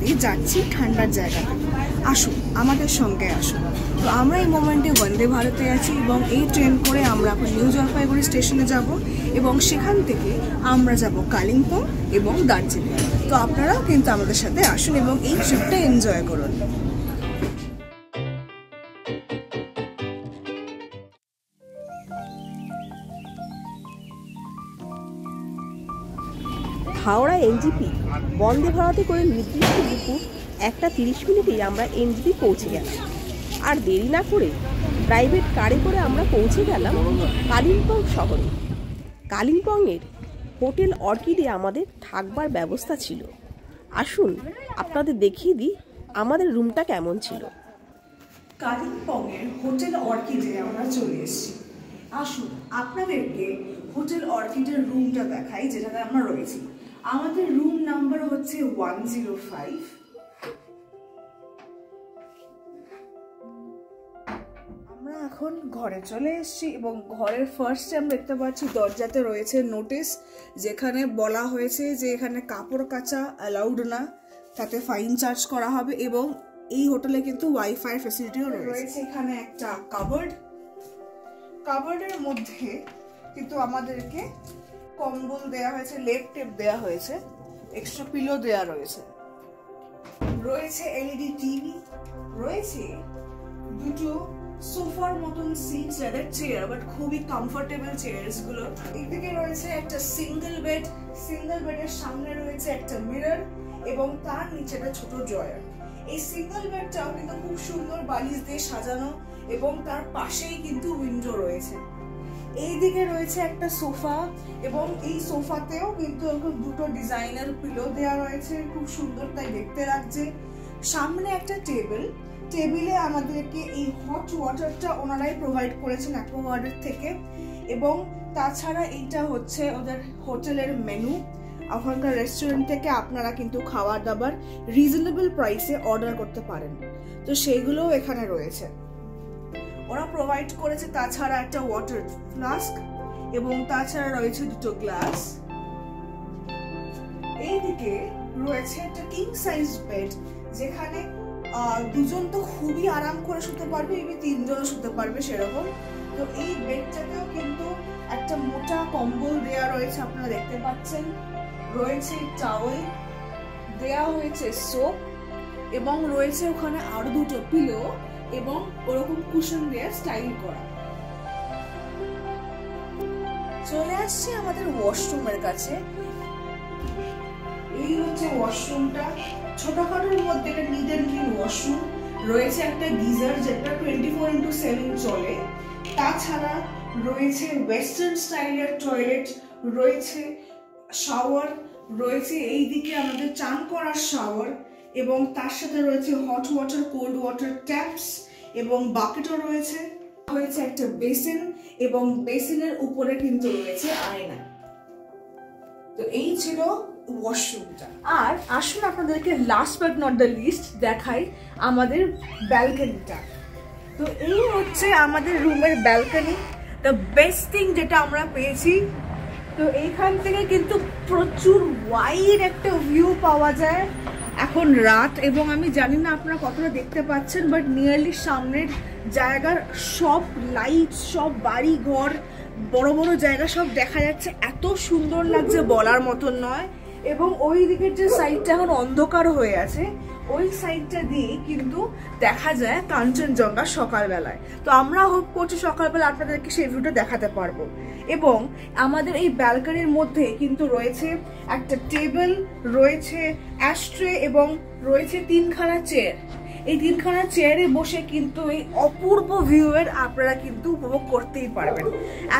Already যাচ্ছি ঠান্ডার জায়গাতে। আসুন, আমাদের সঙ্গে আসুন। তো আমরা এই মোমেন্টে বন্দে ভারতে আছি এবং এই ট্রেন করে আমরা এখন নিউ জলপাইগুড়ি স্টেশনে যাব এবং সেখান থেকে আমরা যাব কালিম্পং এবং দার্জিলিং। তো আপনারাও কিন্তু আমাদের সাথে আসুন এবং এই ট্রিপটা এনজয় করুন। হাওড়া এনজিপি বন্দে ভারতে করে নির্দিষ্ট দুপুর 1:30 আমরা এনজিপি পৌঁছে গেলাম। আর দেরি না করে প্রাইভেট কারে করে আমরা পৌঁছে গেলাম কালিম্পং শহরে। কালিম্পংয়ের হোটেল অর্কিডে আমাদের থাকবার ব্যবস্থা ছিল। আসুন আপনাদের দেখিয়ে দিই আমাদের রুমটা কেমন ছিল। কালিম্পংয়ের হোটেল অর্কিডে আমরা চলে এসেছি। আসুন আপনাদেরকে হোটেল অর্কিডের রুমটা দেখাই যেটাতে আমরা রয়েছি। আমাদের রুম নাম্বার হচ্ছে 105। আমরা এখন ঘরে চলে এসেছি এবং ঘরের ফার্স্টে আমরা দেখতে পাচ্ছি দরজাতে রয়েছে নোটিশ, যেখানে বলা হয়েছে যে এখানে কাপড় কাচা অ্যালাউড না, তাতে ফাইন চার্জ করা হবে। এবং এই হোটেলে কিন্তু ওয়াইফাই ফ্যাসিলিটিও রয়েছে। এখানে একটা কাবার্ডের মধ্যে কিন্তু আমাদেরকে কম্বল দেয়া হয়েছে, লেপ টেপ দেয়া হয়েছে, এক্সট্রা পিলো দেয়া রয়েছে। রয়েছে এলইডি টিভি, রয়েছে দুটো সোফার মতন সিট, লেদার চেয়ার, বাট খুবই কমফোর্টেবল চেয়ার্স গুলো। এদিকে রয়েছে একটা সিঙ্গেল বেডের সামনে রয়েছে একটা মিরর এবং তার নিচে একটা ছোট ড্রয়ার। এই সিঙ্গেল বেডটাও কিন্তু খুব সুন্দর বালিশ দিয়ে সাজানো এবং তার পাশেই কিন্তু উইন্ডো রয়েছে। এইদিকে রয়েছে একটা সোফা এবং এই সোফাতেও কিন্তু দুটো ডিজাইনার পিলো দেওয়া রয়েছে, খুব সুন্দর তাই দেখতে লাগছে। সামনে একটা টেবিলে আমাদেরকে এই হট ওয়াটারটা ওনারাই প্রোভাইড করেছেন অ্যাকোয়াগার্ডের থেকে। এবং তাছাড়া এইটা হচ্ছে ওদের হোটেলের মেনু। ওখানকার রেস্টুরেন্ট থেকে আপনারা কিন্তু খাবার দাবার রিজনেবল প্রাইসে অর্ডার করতে পারেন, তো সেইগুলোও এখানে রয়েছে, ওরা প্রোভাইড করেছে। তাছাড়া একটা ওয়াটার ফ্লাস্ক এবং তাছাড়া রয়েছে দুটো গ্লাস। এইদিকে রয়েছে একটা কিং সাইজ বেড, যেখানে দুজন তো খুবই আরাম করে শুতে পারবে, এমনি তিনজনও শুতে পারবে সেরকম। তো এই বেডটাতেও কিন্তু একটা মোটা কম্বল দেয়া রয়েছে, আপনারা দেখতে পাচ্ছেন। রয়েছে টাওয়েল, দেয়া হয়েছে সোপ এবং রয়েছে ওখানে আরো দুটো পিলো এবং ওরকম কুশন দেয়া স্টাইল করা। চলে আসছে আমাদের ওয়াশরুমের কাছে। এই হচ্ছে ওয়াশরুমটা, ছোটখাটোর মধ্যে একটা নিট এন্ড ক্লিন ওয়াশরুম। রয়েছে একটা গিজার যেটা 24/7 চলে। তাছাড়া রয়েছে ওয়েস্টার্ন স্টাইলের টয়লেট, রয়েছে শাওয়ার, রয়েছে এইদিকে আমাদের চান করার শাওয়ার এবং তার সাথে রয়েছে hot water, cold water taps এবং বাকেটও রয়েছে। হয়েছে একটা বেসিন এবং বেসিনের উপরে কিন্তু রয়েছে আয়না। তো এই ছিল ওয়াশরুমটা। আর আসুন আপনাদেরকে last but not the least দেখাই আমাদের ব্যালকনিটা। তো এই হচ্ছে আমাদের রুমের ব্যালকনি, দ্য বেস্ট থিং যেটা আমরা পেয়েছি। তো এইখান থেকে কিন্তু প্রচুর ওয়াইড একটা ভিউ পাওয়া যায়। এখন রাত এবং আমি জানি না আপনারা কতটা দেখতে পাচ্ছেন, বাট নিয়ারলি সামনের জায়গার সব লাইট, সব বাড়ি ঘর, বড় বড় জায়গা সব দেখা যাচ্ছে। এত সুন্দর লাগছে বলার মতন নয়। এবং ওই দিকের যে সাইডটা এখন অন্ধকার হয়ে আছে, ওই সাইডটা দিয়ে কিন্তু দেখা যায় কাঞ্চনজঙ্ঘা সকালবেলায়। তো আমরা হোপ করছি সকালবেলা আপনাদেরকে সেই ভিউটা দেখাতে পারবো। এবং আমাদের এই ব্যালকনির মধ্যে কিন্তু রয়েছে একটা টেবিল, রয়েছে অ্যাশট্রে এবং রয়েছে 3খানা চেয়ার। এই 3খানা চেয়ারে বসে কিন্তু এই অপূর্ব ভিউয়ের আপনারা কিন্তু উপভোগ করতেই পারবেন।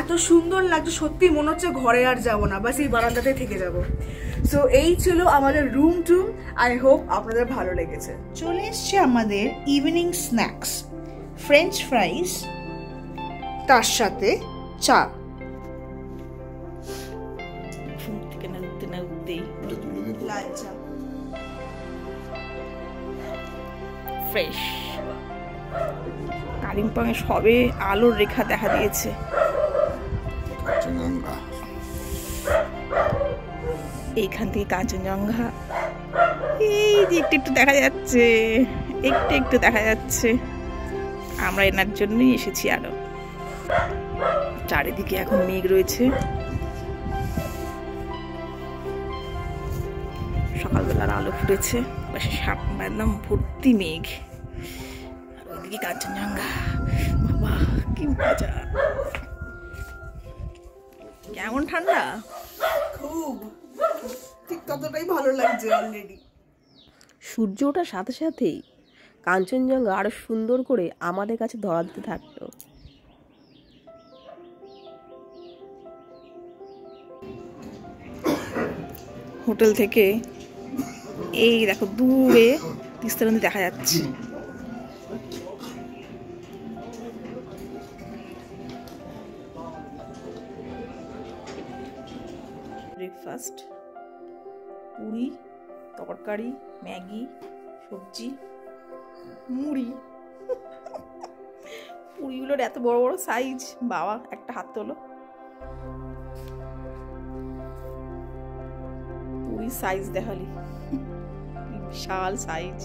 এত সুন্দর লাগছে, সত্যি মনে হচ্ছে ঘরে আর যাবো না, বাস এই বারান্দাতে থেকে যাবো। সো এই ছিল আমাদের রুম টুম। আই হোপ আপনাদের ভালো লেগেছে। চলে এসছে আমাদের ইভিনিং স্ন্যাক্স, ফ্রেঞ্চ ফ্রাইস, তার সাথে চা। লাল চা ফ্রেশ। কালিম্পংয়ে সবে আলোর রেখা দেখা দিয়েছে। এইখান থেকে কাঞ্চনজঙ্ঘা এই যে একটু একটু দেখা যাচ্ছে, একটু একটু দেখা যাচ্ছে। আমরা এনার জন্যই এসেছি। আরো চারিদিকে এখন মেঘ রয়েছে। সকালবেলার আলো ফুটেছে, একদম ভর্তি মেঘ। আর ওইদিকে কাঞ্চনজঙ্ঘা। বাবা কি মজা! কেমন ঠান্ডা! খুব, ঠিক ততটাই ভালো লাগছে অলরেডি। সূর্য ওঠার সাথে সাথেই কাঞ্চনজঙ্ঘা আরো সুন্দর করে আমাদের কাছে ধরা দিতে থাকতো। হোটেল থেকে এই দেখো দূরে তিস্তা নদী দেখা যাচ্ছে। ব্রেকফাস্ট, পুরি, তরকারি, ম্যাগি, সবজি, মুড়ি। পুরিগুলোর এত বড় বড় সাইজ, বাবা একটা হাত তোলো। পুরি সাইজ দেখালি, বিশাল সাইজ।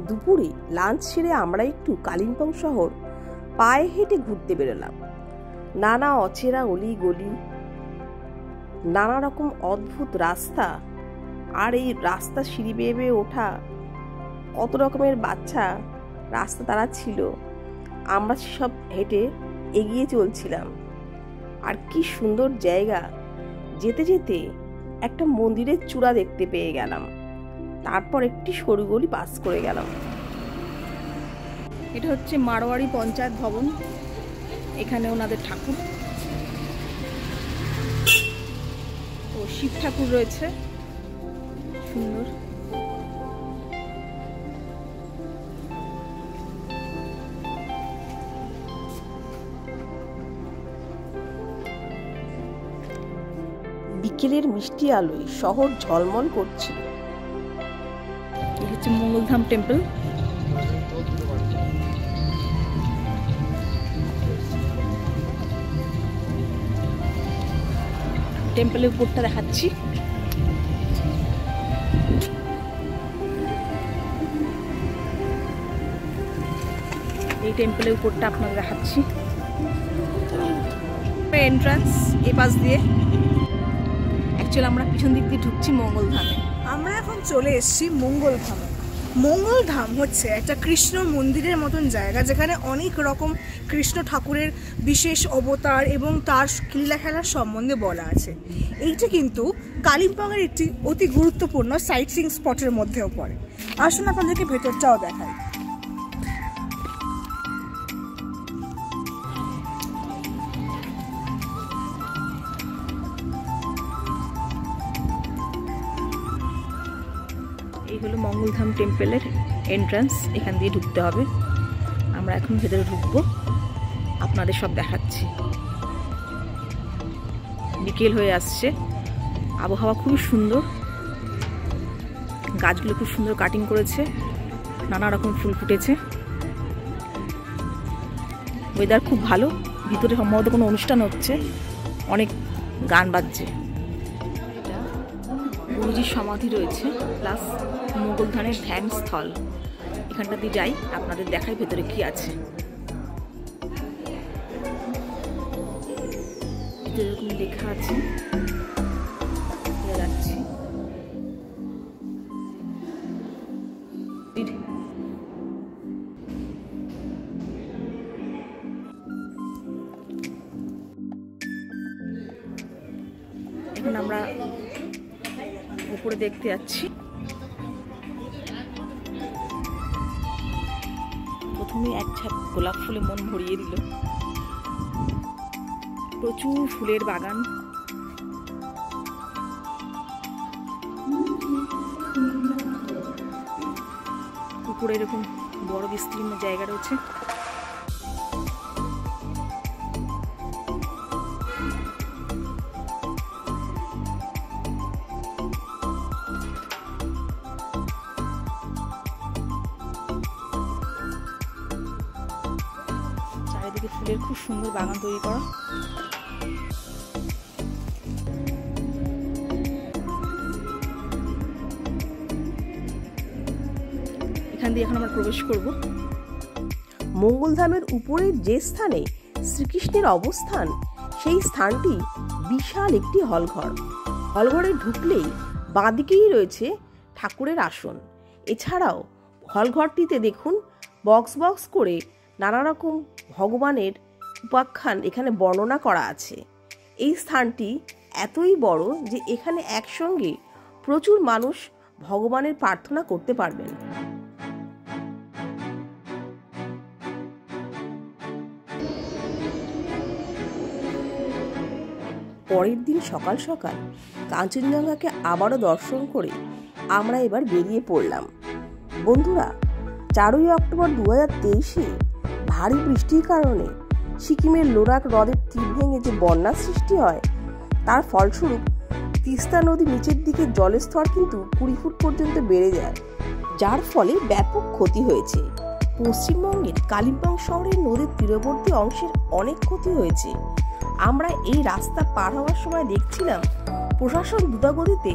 দুপুরে লাঞ্চ সেরে আমরা একটু কালিম্পং শহর পায়ে হেঁটে ঘুরতে বেরোলাম। নানা অচেনা অলি গলি, নানা রকম অদ্ভুত রাস্তা, আর এই রাস্তা সিঁড়ি বেয়ে বেয়ে ওঠা, কত রকমের বাচ্চা রাস্তা তারা ছিল। আমরা সব হেঁটে এগিয়ে চলছিলাম। আর কি সুন্দর জায়গা! যেতে যেতে একটা মন্দিরের চূড়া দেখতে পেয়ে গেলাম। তারপর একটি সরু গলি পাস করে গেলাম। এটা হচ্ছে মারোয়ারি পঞ্চায়েত ভবন। এখানে ওনাদের ঠাকুর, ও শিব ঠাকুর রয়েছে, সুন্দর। বিকেলের মিষ্টি আলোয় শহর ঝলমল করছিল। এই হচ্ছে মঙ্গলধাম টেম্পল। টেম্পলের উপরটা দেখাচ্ছি। এই টেম্পলের উপরটা আপনাদের দেখাচ্ছি। এন্ট্রান্স এ পাশ দিয়ে। অ্যাকচুয়ালি আমরা পিছন দিক দিয়ে ঢুকছি মঙ্গলধামে। আমরা এখন চলে এসেছি মঙ্গলধামে। মঙ্গলধাম হচ্ছে একটা কৃষ্ণ মন্দিরের মতন জায়গা, যেখানে অনেক রকম কৃষ্ণ ঠাকুরের বিশেষ অবতার এবং তার লীলা খেলার সম্বন্ধে বলা আছে। এইটা কিন্তু কালিম্পংয়ের একটি অতি গুরুত্বপূর্ণ সাইট সিইং স্পটের মধ্যেও পড়ে। আসুন আপনাদেরকে ভেতরটাও দেখাই। এই হলো মঙ্গলধাম টেম্পলের এন্ট্রান্স। এখান দিয়ে ঢুকতে হবে। আমরা এখন ভেতরে ঢুকবো, আপনাদের সব দেখাচ্ছি। বিকেল হয়ে আসছে, আবহাওয়া খুবই সুন্দর, গাছগুলো খুব সুন্দর কাটিং করেছে, নানা রকম ফুল ফুটেছে, ওয়েদার খুব ভালো। ভিতরে সম্ভবত কোনো অনুষ্ঠান হচ্ছে, অনেক গান বাজছে। গুরুজির সমাধি রয়েছে, প্লাস মঙ্গলধামের ধ্যান স্থল। এখানটা দিয়ে যাই, আপনাদের দেখাই ভেতরে কি আছে। এরকম লেখা আছে, যাচ্ছি। এখন আমরা উপরে দেখতে যাচ্ছি। প্রথমে এক ছাপ গোলাপ ফুলে মন ভরিয়ে দিল। প্রচুর ফুলের বাগান, উপরে এরকম বড় বিস্তীর্ণ জায়গা রয়েছে। চারিদিকে ফুলের খুব সুন্দর বাগান তৈরি করা। এখান দিয়ে এখন আমরা প্রবেশ করব। মঙ্গলধামের উপরের যে স্থানে শ্রীকৃষ্ণের অবস্থান, সেই স্থানটি বিশাল একটি হলঘর। হলঘরে ঢুকলেই বাঁদিকেই রয়েছে ঠাকুরের আসন। এছাড়াও হলঘরটিতে দেখুন বক্স বক্স করে নানা রকম ভগবানের উপাখ্যান এখানে বর্ণনা করা আছে। এই স্থানটি এতই বড় যে এখানে একসঙ্গে প্রচুর মানুষ ভগবানের প্রার্থনা করতে পারবেন। পরের দিন সকাল সকাল কাঞ্চনজঙ্ঘাকে আবারও দর্শন করে আমরা এবার বেরিয়ে পড়লাম। বন্ধুরা, 4ই অক্টোবর 2023-এ ভারী বৃষ্টির কারণে সিকিমের লোরাক হ্রদের তীর ভেঙে যে বন্যার সৃষ্টি হয়, তার ফলস্বরূপ তিস্তা নদীর নিচের দিকে জলের স্তর কিন্তু 20 ফুট পর্যন্ত বেড়ে যায়, যার ফলে ব্যাপক ক্ষতি হয়েছে। পশ্চিমবঙ্গের কালিম্পং শহরের নদীর তীরবর্তী অংশের অনেক ক্ষতি হয়েছে। আমরা এই রাস্তা পার হওয়ার সময় দেখছিলাম প্রশাসন দ্রুতগতিতে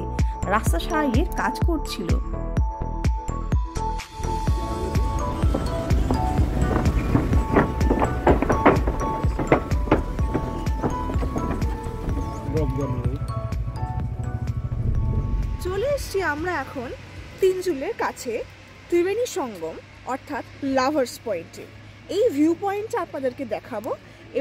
রাস্তা সারাইয়ের কাজ করছিল। চলে এসছি আমরা এখন তিনজুলের কাছে ত্রিবেণী সঙ্গম অর্থাৎ লাভার্স পয়েন্টে। এই ভিউ পয়েন্টটা আপনাদেরকে দেখাবো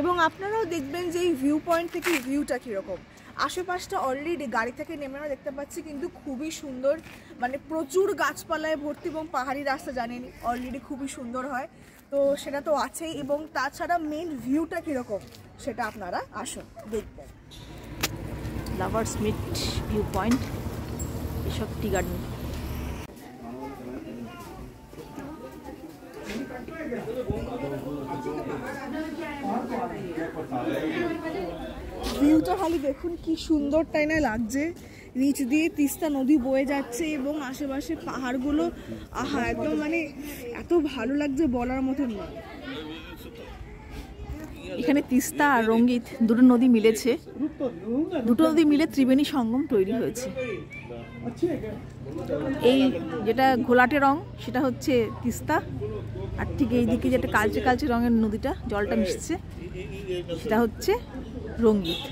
এবং আপনারাও দেখবেন যে এই ভিউ পয়েন্ট থেকে ভিউটা কীরকম। আশেপাশটা অলরেডি গাড়ি থেকে নেমে আমরা দেখতে পাচ্ছি কিন্তু খুবই সুন্দর, মানে প্রচুর গাছপালায় ভর্তি এবং পাহাড়ি রাস্তা জানেন অলরেডি খুবই সুন্দর হয়, তো সেটা তো আছেই। এবং তাছাড়া মেন ভিউটা কীরকম সেটা আপনারা আসুন দেখবেন। লাভার্স মিট ভিউ পয়েন্ট, এসব টি গার্ডেন। ভিউটা খালি দেখুন কি সুন্দর, তাই না লাগছে। নিচ দিয়ে তিস্তা নদী বয়ে যাচ্ছে এবং আশেপাশে পাহাড়গুলো, আহা একদম মানে এত ভালো লাগছে বলার মতন নয়। এখানে তিস্তা আর রঙ্গিত দুটো নদী মিলেছে, দুটো নদী মিলে ত্রিবেণী সঙ্গম তৈরি হয়েছে। এই যেটা ঘোলাটে রং সেটা হচ্ছে তিস্তা, আর ঠিক এই দিকে যেটা কালচে কালচে রঙের নদীটা জলটা মিশছে সেটা হচ্ছে রঙ্গিত।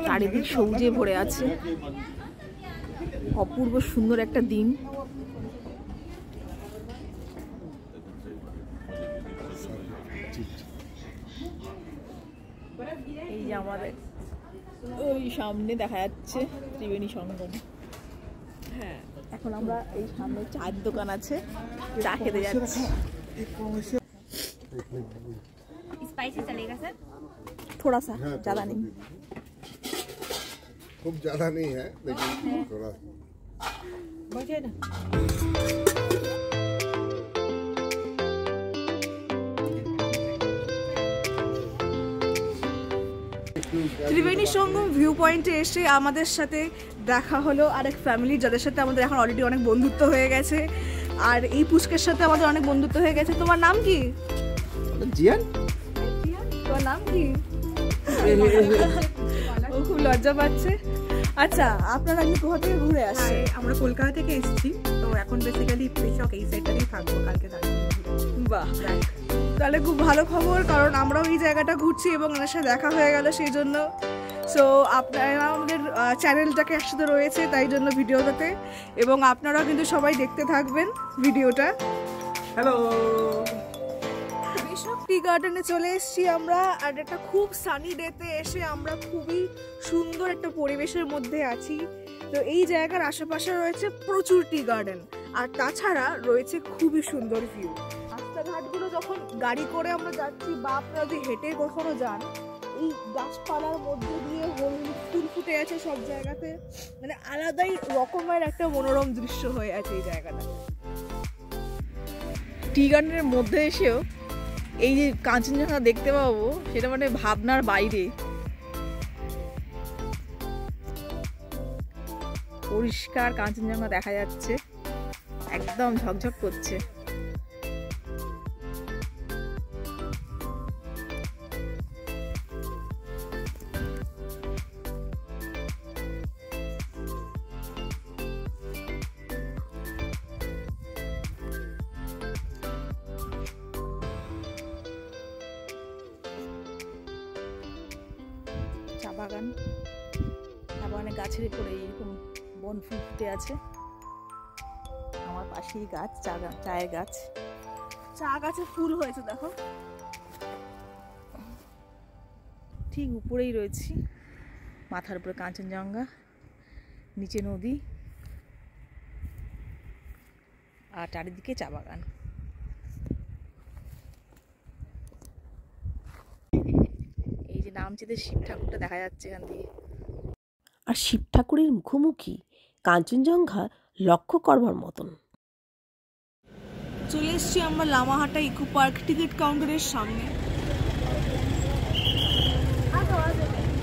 চারিদিক সবুজে ভরে আছে, অপূর্ব সুন্দর একটা দিন। এই যে আমাদের ওই সামনে দেখা যাচ্ছে ত্রিবেণী সঙ্গম। হ্যাঁ, এখন আমরা এই সামনে চায়ের দোকান আছে, চা খেতে যাচ্ছি। स्पाइसी चलेगा सर? थोड़ा सा, ज्यादा नहीं। खूब ज्यादा नहीं है लेकिन थोड़ा बचे ना। ত্রিবেণী সঙ্গম ভিউ পয়েন্টে এসে আমাদের সাথে দেখা হলো আরেক ফ্যামিলি, যাদের সাথে আমাদের এখন অলরেডি অনেক বন্ধুত্ব হয়ে গেছে। আর এই পুষ্কের সাথে আমাদের অনেক বন্ধুত্ব হয়ে গেছে। তোমার নাম কি? জিয়ান। তোমার নাম কি? ও খুব লজ্জা পাচ্ছে। আচ্ছা, আপনারা আজকে কোথা থেকে ঘুরে আসছে? আমরা কলকাতা থেকে এসেছি, তো এখন বেসিক্যালি পেশক এই সাইডটাতেই থাকবো, কালকে থাকবো। বাহ, তাহলে খুব ভালো খবর, কারণ আমরাও এই জায়গাটা ঘুরছি এবং ওনার সাথে দেখা হয়ে গেল সেই জন্য। সো আপনারা আমাদের চ্যানেলটাকে একসাথে রয়েছে তাই জন্য ভিডিওটাতে, এবং আপনারাও কিন্তু সবাই দেখতে থাকবেন ভিডিওটা। হ্যালো, পেশক টি গার্ডেনে চলে এসেছি আমরা, আর একটা খুব সানি ডেতে এসে আমরা খুবই সুন্দর একটা পরিবেশের মধ্যে আছি। তো এই জায়গার আশেপাশে রয়েছে প্রচুর টি গার্ডেন, আর তাছাড়া রয়েছে খুবই সুন্দর ভিউ। রাস্তাঘাটগুলো যখন গাড়ি করে আমরা যাচ্ছি বা আপনারা যদি হেঁটে কখনো যান, এই গাছপালার মধ্যে দিয়ে হলুদ ফুল ফুটে আছে সব জায়গাতে, মানে আলাদাই রকমের একটা মনোরম দৃশ্য হয়ে আছে এই জায়গাটা। টি গার্ডেনের মধ্যে এসেও এই যে কাঞ্চনজঙ্ঘা দেখতে পাবো সেটা মানে ভাবনার বাইরে। পরিষ্কার কাঞ্চনজঙ্ঘা দেখা যাচ্ছে, একদম ঝকঝক করছে। বাগান, চা বাগানের গাছের উপরে এরকম বন ফুল ফুটে আছে। আমার পাশেই গাছ, চায়ের গাছ, চা গাছে ফুল হয়েছে দেখো। ঠিক উপরেই রয়েছি, মাথার উপরে কাঞ্চনজঙ্ঘা, নিচে নদী আর চারিদিকে চা বাগান। এই যে নামচিতে শিব ঠাকুরটা দেখা যাচ্ছে এখান থেকে। আর শিব ঠাকুরের মুখোমুখি কাঞ্চনজঙ্ঘা লক্ষ্য করবার মতন। চলে এসছি আমরা লামাহাটা ইকো পার্ক টিকিট কাউন্টারের সামনে।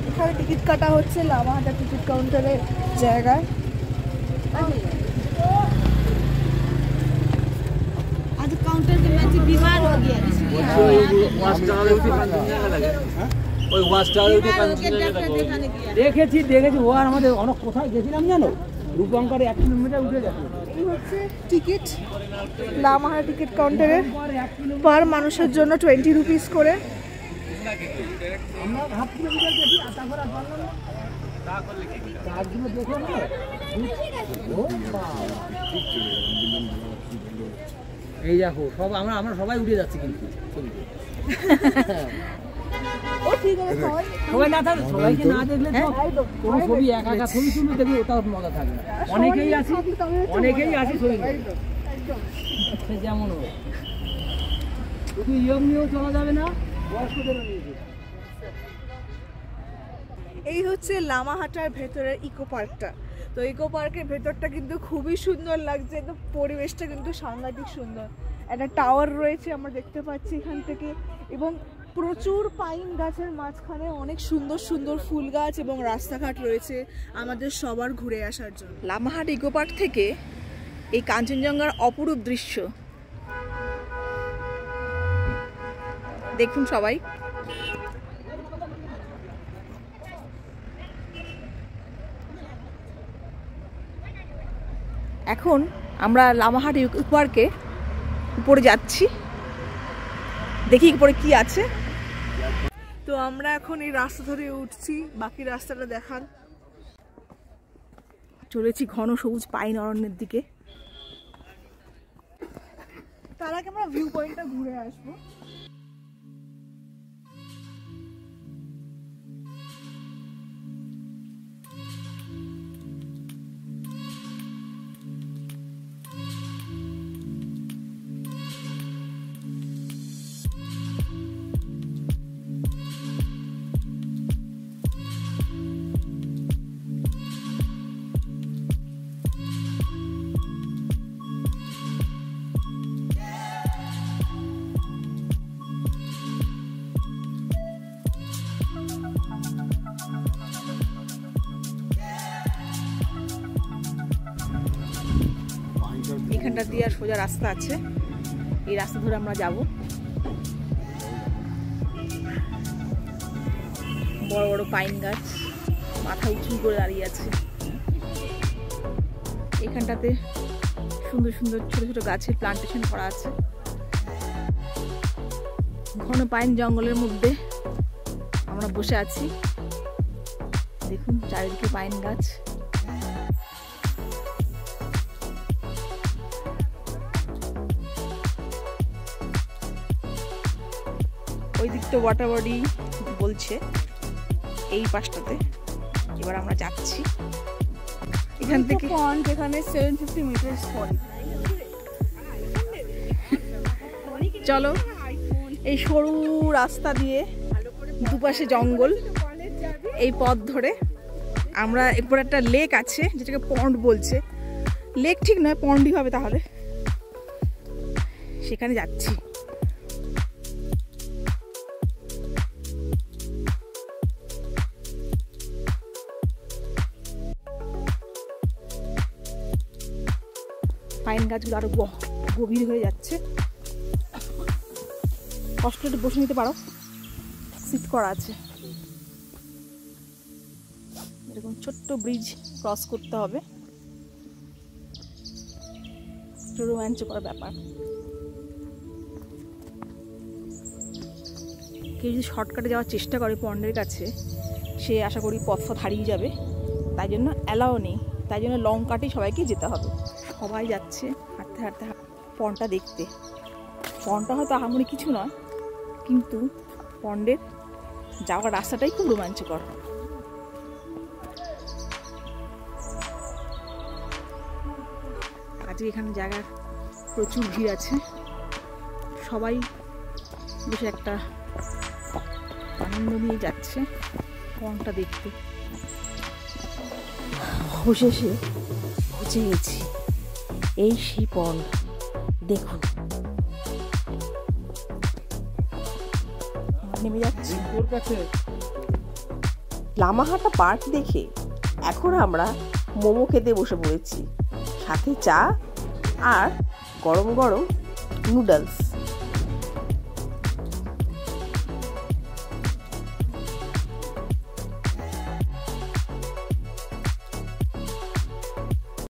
এখানে টিকিট কাটা হচ্ছে লামাহাটা টিকিট কাউন্টারের জায়গায়। आज काउंटर के में बीमार हो गया দেখেছি ও আর আমাদের অনেক কোথায় গেছিলাম জানো, রূপঙ্করে 1 কিলোমিটার উঠে গেছে। এই হচ্ছে টিকিট লামাহাটা টিকিট কাউন্টারের, পার মানুষের জন্য 20 রুপিস করে। আমরা হাফ কিলোমিটার গেছি আর তারপর আর পারলাম না। চারগুলো দেখে না ও বাবা, এই দেখো সব আমরা সবাই উঠে যাচ্ছি কিন্তু ছবিতে। ও ঠিক আছে, সবাই না থাকলে, সবাইকে না দেখলে তো কোনো ছবি একা একা ছবি তুলে দেখি ওটাও মজা থাকবে না। অনেকেই আছি ছবি সে যেমন হোক, শুধু ইয়ং নিয়েও চলা যাবে না, বয়স্কদেরও নিয়ে যেতে। এই হচ্ছে লামাহাটার ভেতরের ইকো পার্কটা। তো ইকো পার্কের ভেতরটা কিন্তু খুবই সুন্দর লাগছে, তো পরিবেশটা কিন্তু সাংঘাতিক সুন্দর। একটা টাওয়ার রয়েছে আমরা দেখতে পাচ্ছি এখান থেকে, এবং প্রচুর পাইন গাছের মাঝখানে অনেক সুন্দর সুন্দর ফুল গাছ এবং রাস্তাঘাট রয়েছে আমাদের সবার ঘুরে আসার জন্য। লামাহাট ইকো পার্ক থেকে এই কাঞ্চনজঙ্ঘার অপরূপ দৃশ্য দেখুন সবাই। এখন আমরা লামাহাট ইকো পার্কে উপরে যাচ্ছি, দেখি উপরে কি আছে। তো আমরা এখন এই রাস্তা ধরে উঠছি, বাকি রাস্তাটা দেখান। চলেছি ঘন সবুজ পাইন অরণ্যের দিকে। তার আগে আমরা ভিউ পয়েন্টটা ঘুরে আসবো। এখানটা দিয়ে আর সোজা রাস্তা আছে, এই রাস্তা ধরে আমরা যাব। বড় বড় পাইন গাছ মাথা উঁচু করে দাঁড়িয়ে আছে। এখানটাতে সুন্দর সুন্দর ছোট ছোট গাছের প্লান্টেশন করা আছে। ঘন পাইন জঙ্গলের মধ্যে আমরা বসে আছি, দেখুন চারিদিকে পাইন গাছ। ওই দিকটা ওয়াটার বডি বলছে, এই পাশটাতে এবার আমরা যাচ্ছি। এখান থেকে পয়েন্ট এখানে 750 মিটার পয়েন্ট। চলো, এই সরু রাস্তা দিয়ে দুপাশে জঙ্গল, এই পথ ধরে আমরা এরপর একটা লেক আছে যেটাকে পন্ড বলছে, লেক ঠিক নয় পন্ডই হবে তাহলে, সেখানে যাচ্ছি। পাইন গাছগুলো আরো গভীর হয়ে যাচ্ছে। কষ্ট একটু বসে নিতে পারো, সিট করা আছে। এরকম ছোট্ট ব্রিজ ক্রস করতে হবে, একটু রোমাঞ্চকর ব্যাপার। কেউ যদি শর্টকাটে যাওয়ার চেষ্টা করে পন্ডের কাছে, এসে আশা করি পথ হারিয়ে যাবে, তাই জন্য অ্যালাও নেই, তাই জন্য লং কাটেই সবাইকে যেতে হবে। সবাই যাচ্ছে হাঁটতে হাঁটতে পন্ডটা দেখতে। পন্ডটা হয়তো আহামরি কিছু নয়, কিন্তু পন্ডের যাওয়ার রাস্তাটাই খুব রোমাঞ্চকর। আজকে এখানে জায়গার প্রচুর ভিড় আছে, সবাই বেশ একটা আনন্দ নিয়ে যাচ্ছে পন্ডটা দেখতে। অবশেষে পৌঁছে গেছি, এই সেই পন্ড দেখুন। নেমে যাচ্ছে লামাহাটা পার্ক দেখে এখন আমরা মোমো খেতে বসে পড়েছি, সাথে চা আর গরম গরম নুডলস।